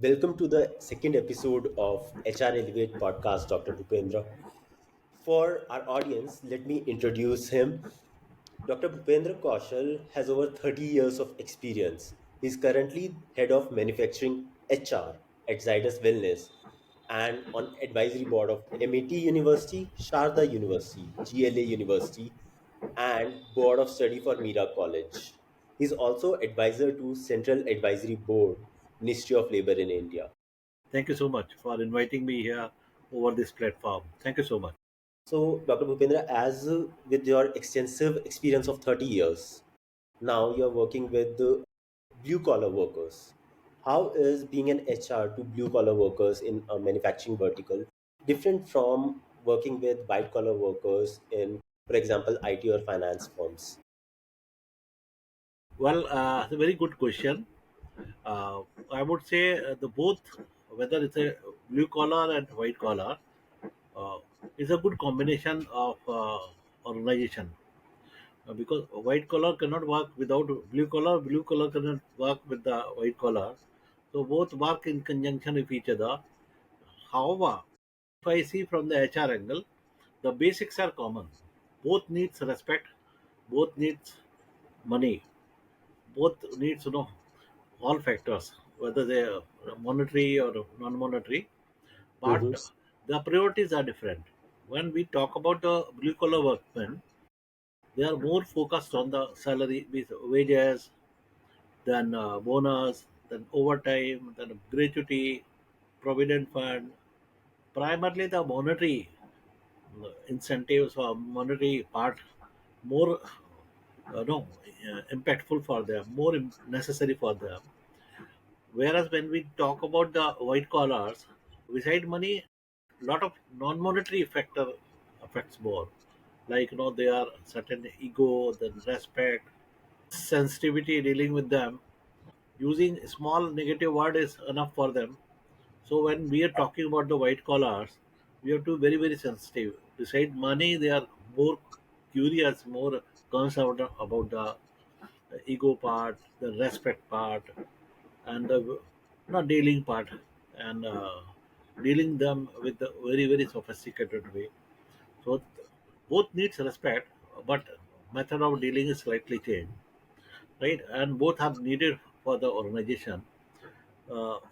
Welcome to the second episode of HR Elevate podcast, Dr. Bhupendra. For our audience, let me introduce him. Dr. Bhupendra Kaushal has over 30 years of experience. He's currently head of manufacturing HR at Zydus Wellness and on advisory board of MIT University, Sharda University, GLA University, and board of study for Mira College. He's also advisor to Central Advisory Board, Ministry of Labor in India. Thank you so much for inviting me here over this platform. Thank you so much. So, Dr. Bhupendra, as with your extensive experience of 30 years, now you're working with the blue collar workers. How is being an HR to blue collar workers in a manufacturing vertical different from working with white collar workers in, for example, IT or finance firms? Well, it's a very good question. Uh, I would say the both, whether it's a blue collar and white collar, uh, is a good combination of organization. Because white collar cannot work without blue collar cannot work with the white collar. So both work in conjunction with each other. However, if I see from the HR angle, the basics are common. Both needs respect, both needs money, both needs all factors, whether they are monetary or non-monetary. Mm-hmm. But the priorities are different. When we talk about the blue collar workmen, they are more focused on the salary with wages, than bonus, than overtime, than gratuity, provident fund. Primarily the monetary incentives or monetary part more no impactful for them, more necessary for them. Whereas when we talk about the white collars, beside money, lot of non-monetary factor affects more. Like they are certain ego, then respect, sensitivity dealing with them. Using small negative word is enough for them. So when we are talking about the white collars, we have to be very very sensitive. Beside money, they are more curious, more concerned about the ego part, the respect part, and the not dealing part, and dealing them with a very very sophisticated way. So both needs respect, but method of dealing is slightly changed, right? And both are needed for the organization.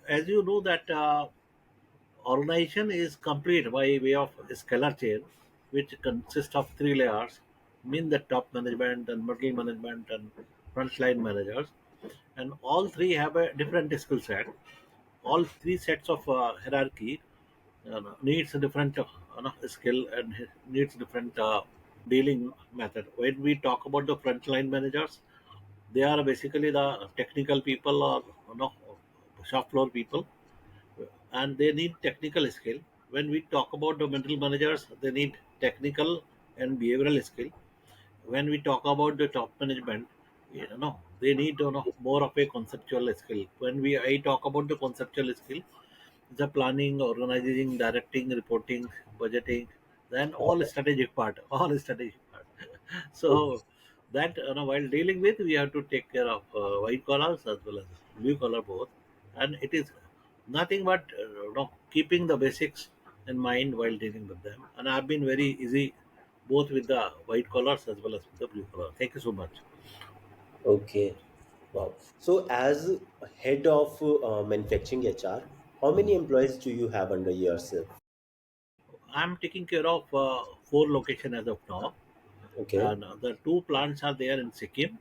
As you know that organization is complete by way of a scalar chain, which consists of three layers, mean the top management and middle management and frontline managers, and all three have a different skill set. All three sets of hierarchy needs a different skill and needs different dealing method. When we talk about the frontline managers, they are basically the technical people or shop floor people, and they need technical skill. When we talk about the mental managers, they need technical and behavioral skill. When we talk about the top management, they need more of a conceptual skill. When we I talk about the conceptual skill, the planning, organizing, directing, reporting, budgeting, then all strategic part, all strategic part. So that while dealing with, we have to take care of white collars as well as blue collar both, and it is nothing but keeping the basics in mind while dealing with them. And I've been very easy both with the white collars as well as with the blue collar. Thank you so much. Okay. Wow. So, as head of manufacturing HR, how many employees do you have under yourself? I'm taking care of four locations as of now, Okay. and the two plants are there in Sikkim,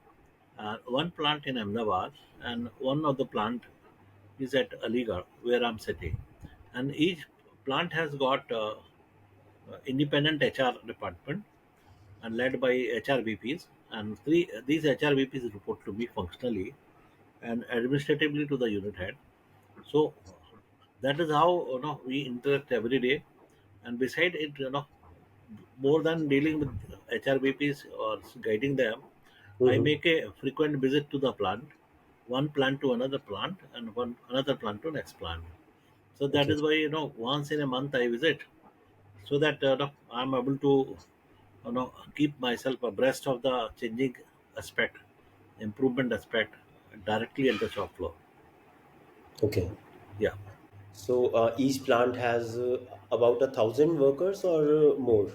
one plant in Ahmedabad, and one of the plant is at Aligarh, where I'm sitting. And each plant has got independent HR department and led by HR VPs, and three these HR VPs report to me functionally and administratively to the unit head. So that is how we interact every day. And beside it, more than dealing with HRBPs or guiding them, I Mm-hmm. make a frequent visit to the plant, one plant to another plant, and one another plant to next plant. So that Okay. is why once in a month I visit, so that I'm able to keep myself abreast of the changing aspect, improvement aspect directly at the shop floor. Okay. Yeah. So each plant has about 1,000 workers or more.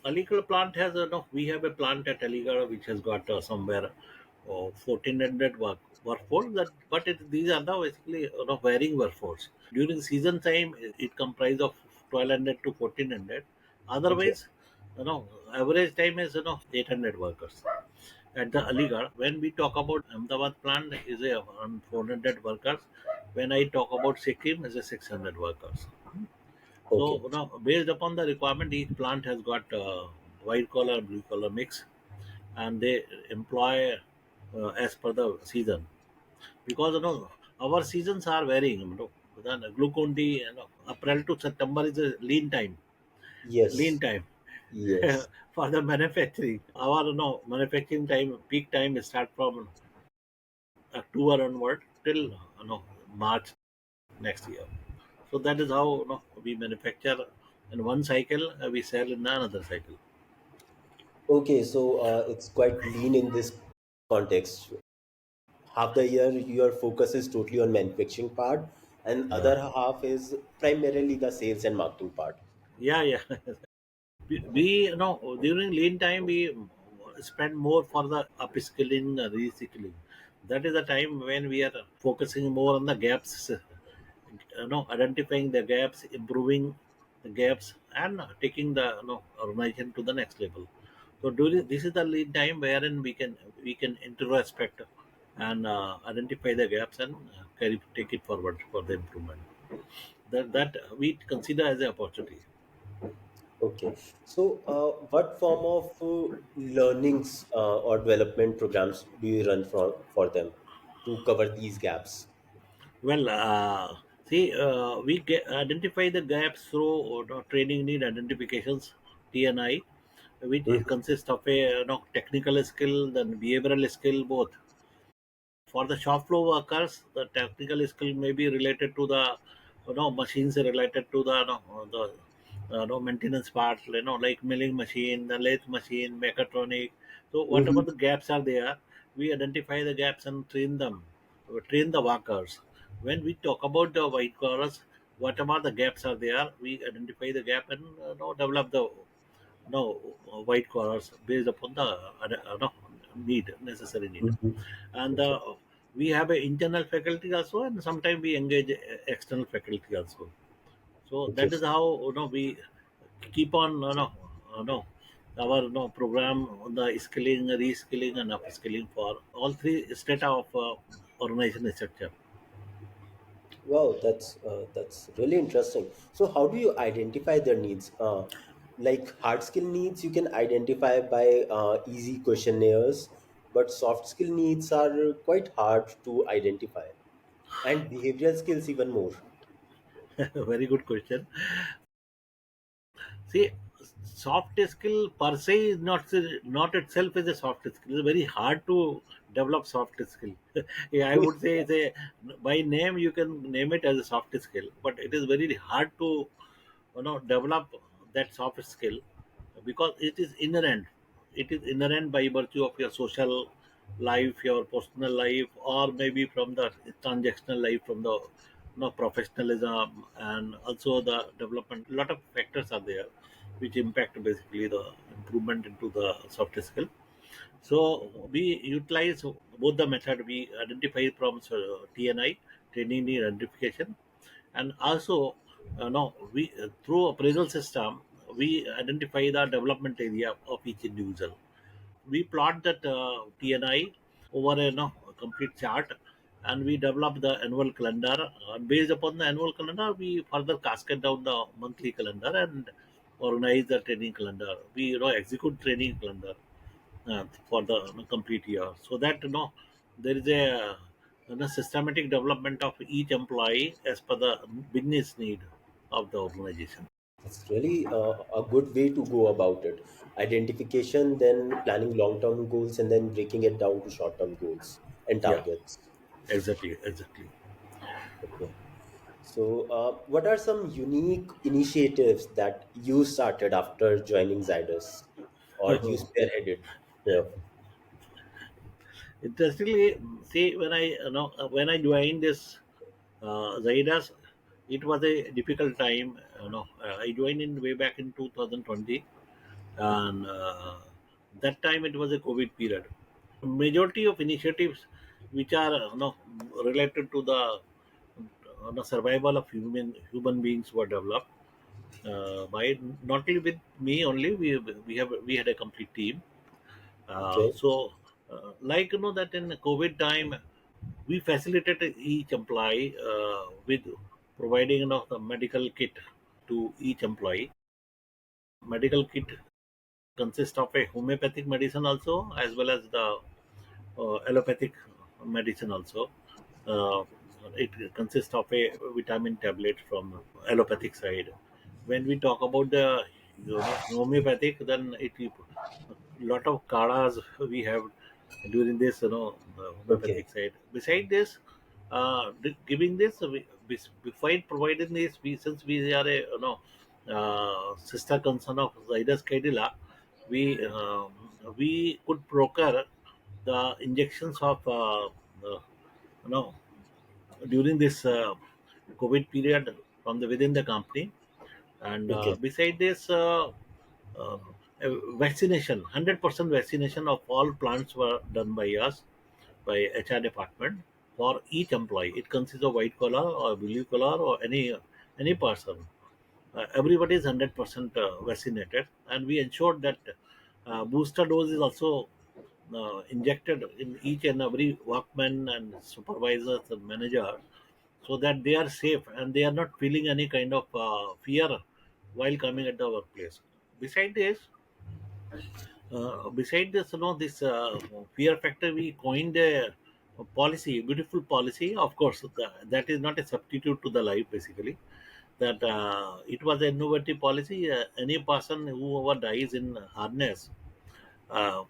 Aligarh plant has enough. We have a plant at Aligarh which has got somewhere 1,400 workforce. These are now basically varying workforce. During season time, it comprises of 1,200 to 1,400. Okay. Otherwise, you know, average time is 800 workers. At the Aligarh, when we talk about Ahmedabad plant, is around 400 workers. When I talk about Sikkim, is a 600 workers. Okay. So, based upon the requirement, each plant has got white collar, blue collar mix, and they employ as per the season. Because our seasons are varying. Then glucon D, April to September is a lean time. Lean Yes. time Yes. for the manufacturing. Our manufacturing time, peak time, start from October onward till March next year. So that is how we manufacture in one cycle, we sell in another cycle. Okay. So it's quite lean in this context. Half the year, your focus is totally on manufacturing part, and Yeah, other half is primarily the sales and marketing part. yeah, yeah. We during lean time we spend more for the upskilling, reskilling. That is the time when we are focusing more on the gaps, identifying the gaps, improving the gaps, and taking the organization to the next level. So during this is the lead time wherein we can introspect and identify the gaps and take it forward for the improvement. That we consider as an opportunity. Okay. So, what form of learnings or development programs do you run for them to cover these gaps? Well, see, we identify the gaps through training need identifications (TNI), which Mhm. consists of a technical skill, then behavioral skill both. For the shop floor workers, the technical skill may be related to the machines related to the maintenance parts, like milling machine, the lathe machine, mechatronic. So whatever Mhm. the gaps are there, we identify the gaps and train the workers. When we talk about the white collars, whatever the gaps are there, we identify the gap and develop the white collars based upon the necessary need. Mhm. And Okay. we have an internal faculty also, and sometimes we engage external faculty also. So Okay. that is how we keep on our program on the skilling, reskilling, and upskilling for all three state of organization structure. Wow, that's really interesting. So, how do you identify their needs? Like hard skill needs, you can identify by easy questionnaires, but soft skill needs are quite hard to identify, and behavioral skills even more. Very good question. See, soft skill per se is not itself is a soft skill. It's very hard to develop soft skill. Yeah, I would say it's a by name you can name it as a soft skill, but it is very hard to develop that soft skill because it is inherent. It is inherent by virtue of your social life, your personal life, or maybe from the transactional life, from the professionalism, and also the development. A lot of factors are there which impact basically the improvement into the soft skill. So we utilize both the method. We identify from TNI, training need identification, and also we through appraisal system we identify the development area of each individual. We plot that TNI over a complete chart, and we develop the annual calendar. Based upon the annual calendar, we further cascade down the monthly calendar and organize the training calendar. We execute training calendar for the complete year, so that there is a systematic development of each employee as per the business need of the organization. It's really a good way to go about it. Identification, then planning long-term goals, and then breaking it down to short-term goals and Yeah, targets. exactly, exactly. Okay. So, what are some unique initiatives that you started after joining Zydus, or you spearheaded here? Interestingly, see, when I joined this Zydus, it was a difficult time. I joined in way back in 2020, and that time it was a COVID period. Majority of initiatives which are related to the survival of human beings were developed by not only with me only. We had a complete team. Okay. Like that in COVID time, we facilitated each employee with providing the medical kit to each employee. Medical kit consists of a homeopathic medicine also, as well as the allopathic medicine also. Uh, it consists of a vitamin tablet from allopathic side. When we talk about the homeopathic, then it lot of kadas we have during this Okay. homeopathic side. Beside this, giving this, beside providing this, since we are a sister concern of Zydus Cadila, we could procure the injections of you know during this COVID period from the within the company. And Okay. beside this, uh, vaccination, 100% vaccination of all plants were done by us, by HR department, for each employee. It consists of white collar or blue collar or any person. Everybody is 100% vaccinated, and we ensured that booster dose is also injected in each and every workman and supervisors and manager, so that they are safe and they are not feeling any kind of fear while coming at the workplace. Beside this, this fear factor, we coined a policy, a beautiful policy. Of course, that is not a substitute to the life, basically. That it was an innovative policy. Any person whoever dies in harness, uh,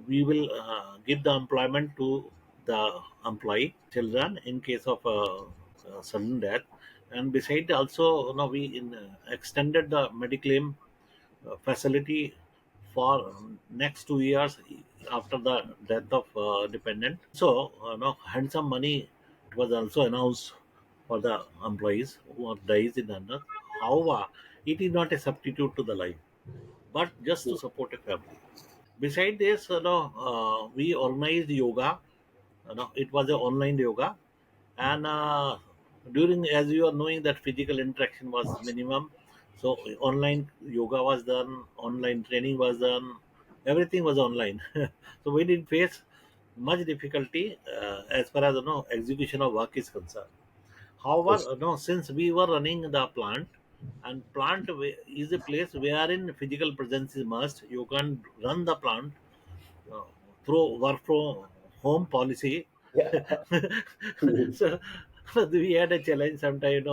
we will give the employment to the employee children in case of sudden death. And besides, also we extended the mediclaim facility for next 2 years after the death of dependent. So, handsome money was also announced for the employees who are dies in under. However, it is not a substitute to the life, but just to support a family. Beside this, we organized yoga. It was an online yoga, and during, as you are knowing, that physical interaction was minimum, so online yoga was done, online training was done, everything was online. So we didn't face much difficulty as far as execution of work is concerned. Yes. However, since we were running the plant, and plant is a place wherein physical presence is must, you can run the plant uh, through work from home policy. Yeah. So we had a challenge sometime.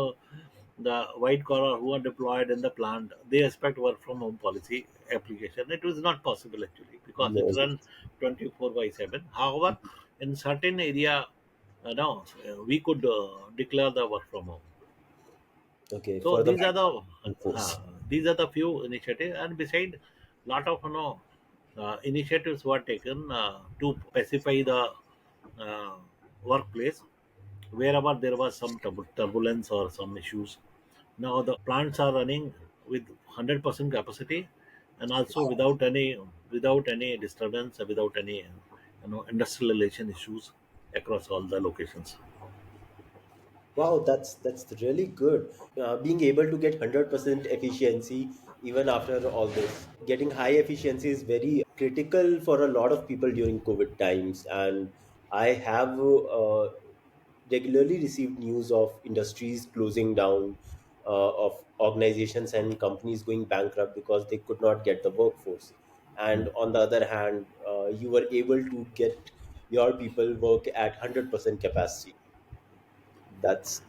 The white collar who are deployed in the plant, they expect work from home policy application. It was not possible actually, because it No. run 24/7. However, in certain area, no, we could declare the work from home. Okay. So For the uh, force. these are the few initiatives, and beside, lot of initiatives were taken to pacify the uh, workplace wherever there was some turbulence or some issues. Now the plants are running with 100% capacity, and also without any disturbance, without any industrial relation issues across all the locations. Wow, that's really good. Being able to get 100% efficiency even after all this. Getting high efficiency is very critical for a lot of people during COVID times, and I have regularly received news of industries closing down, of organizations and companies going bankrupt because they could not get the workforce. And on the other hand, you were able to get your people work at 100% capacity. That's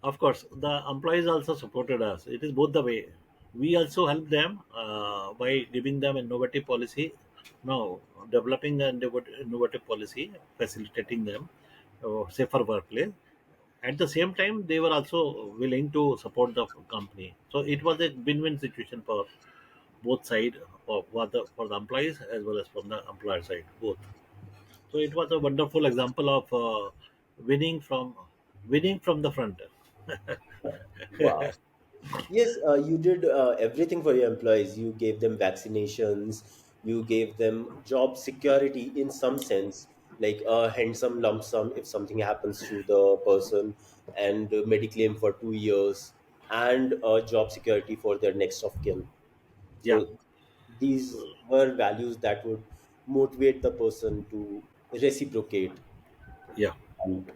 Of course, the employees also supported us. It is both the way. We also help them by giving them innovative policy. No, developing an innovative policy, facilitating them safer workplace. At the same time, they were also willing to support the company. So it was a win-win situation for both sides, for the employees as well as from the employer side, both. So it was a wonderful example of winning from. winning from the front. Wow. Yes, you did everything for your employees. You gave them vaccinations, you gave them job security in some sense, like a handsome lump sum if something happens to the person, and mediclaim for 2 years, and job security for their next of kin. Yeah, So these were values that would motivate the person to reciprocate yeah, and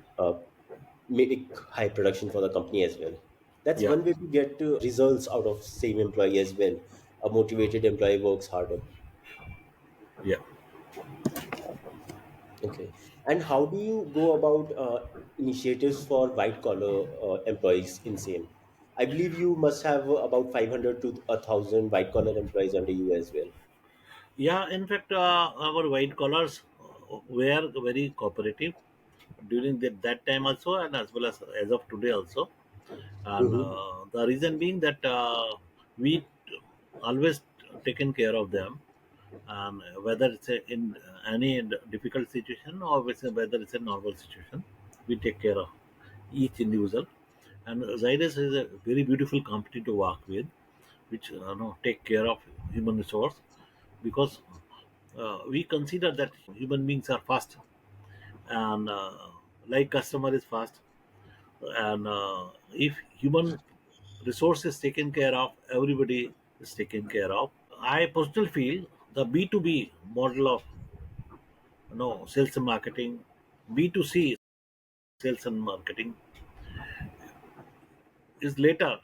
make high production for the company as well. That's yeah, one way to get results out of same employee as well. A motivated employee works harder. yeah. Okay. And how do you go about initiatives for white collar employees in same? I believe you must have about 500 to 1,000 white collar employees under you as well. Yeah, in fact, our white collars were very cooperative during that time also, and as of today also. And Mm-hmm. the reason being that we always taken care of them, and whether it's in any difficult situation or whether it's a normal situation, we take care of each individual. And Zydus is a very beautiful company to work with, which take care of human resource, because we consider that human beings are fast, and like customer is fast, and if human resource is taken care of, everybody is taken care of. I personally feel the B2B model of sales and marketing, B2C sales and marketing is later,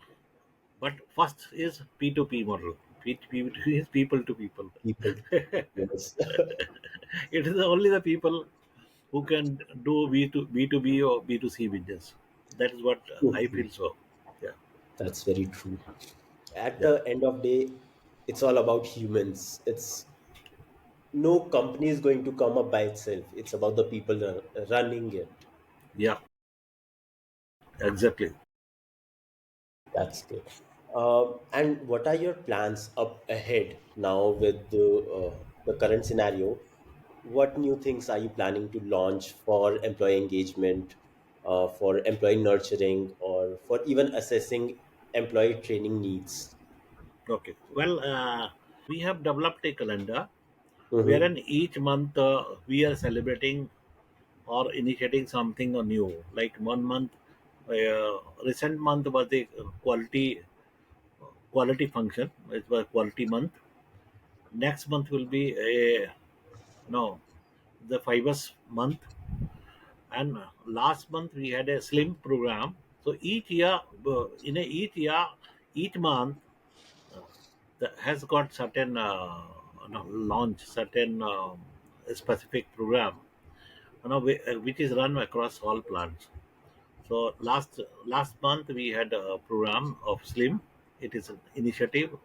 but first is P2P model. P2P is people to people. People. Yes. It is only the people who can do B2B or B2C business. That is what I Mhm. feel so. Yeah, That's very true. At yeah, the end of day, it's all about humans. It's no company is going to come up by itself. It's about the people running it. yeah, exactly. That's good. And what are your plans up ahead now with the current scenario? What new things are you planning to launch for employee engagement, for employee nurturing, or for even assessing employee training needs? Okay. Well, we have developed a calendar Mm-hmm. wherein each month we are celebrating or initiating something new. Like one month, recent month was the quality function. It was quality month. Next month will be a no the fibers month, and last month we had a slim program. So each year, each year, each month that has got certain launch, certain specific program, which is run across all plants. So last month we had a program of Slim. It is an initiative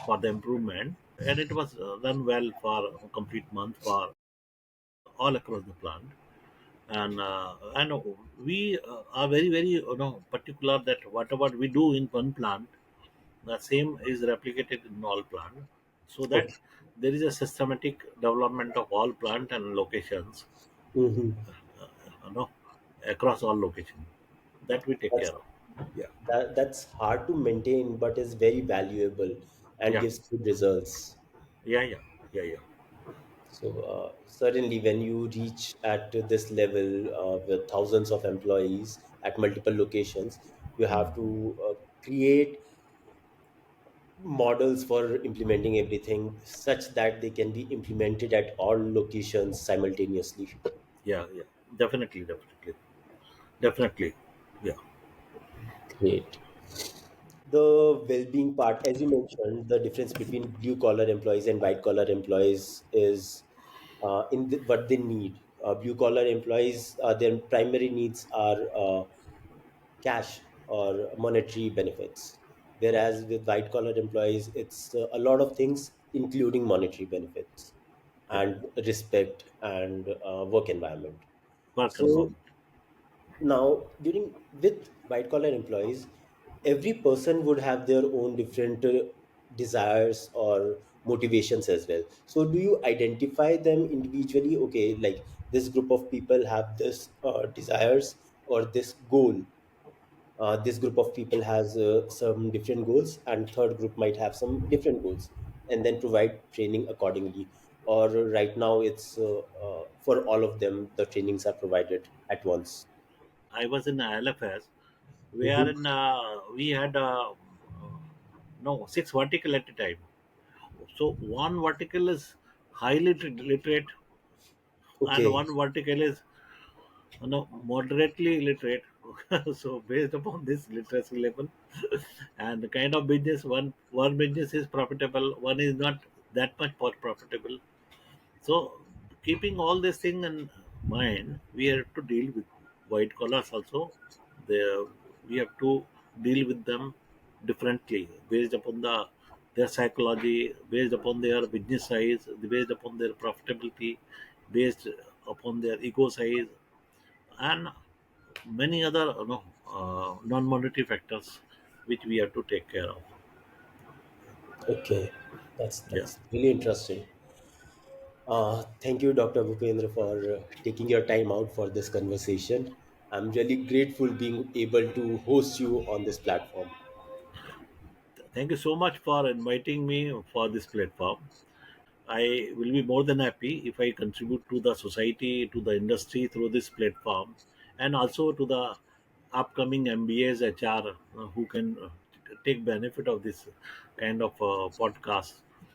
for the improvement, and it was done well for a complete month for all across the plant. And we are very particular that whatever we do in one plant, the same is replicated in all plant, so that Okay. there is a systematic development of all plant and locations, Mm-hmm. you know, across all locations, that we take That's care of. Yeah, that's hard to maintain, but is very valuable and yeah, gives good results. yeah, yeah, yeah, yeah, So certainly, when you reach at this level with thousands of employees at multiple locations, you have to create models for implementing everything such that they can be implemented at all locations simultaneously. yeah, yeah. Definitely, definitely, definitely. Yeah, Great. The well-being part, as you mentioned, the difference between blue collar employees and white collar employees is what they need. Blue collar employees, their primary needs are cash or monetary benefits, whereas with white collar employees, it's a lot of things, including monetary benefits yeah. and respect and work environment. Work So environment. now, during with white collar employees, every person would have their own different desires or motivations as well. So, do you identify them individually? Okay, like this group of people have this desires, or this goal. This group of people has some different goals, and third group might have some different goals, and then provide training accordingly. Or right now, it's for all of them, the trainings are provided at once. I was in LFS, Hmm. wherein we had no 6 vertical at a time. So one vertical is highly literate, and Okay. one vertical is moderately illiterate. So based upon this literacy level and the kind of business, one business is profitable, one is not that much more profitable. So keeping all this thing in mind, we have to deal with white collars also. They, we have to deal with them differently based upon their psychology, based upon their business size, based upon their profitability, based upon their ego size, and many other non-monetary factors which we have to take care of. Okay, Yeah, that's really interesting. Thank you, Dr. Bhupendra, for taking your time out for this conversation. I'm really grateful being able to host you on this platform. thank you so much for inviting me for this platform. I will be more than happy if I contribute to the society, to the industry through this platform, and also to the upcoming MBAs HR who can take benefit of this kind of podcast.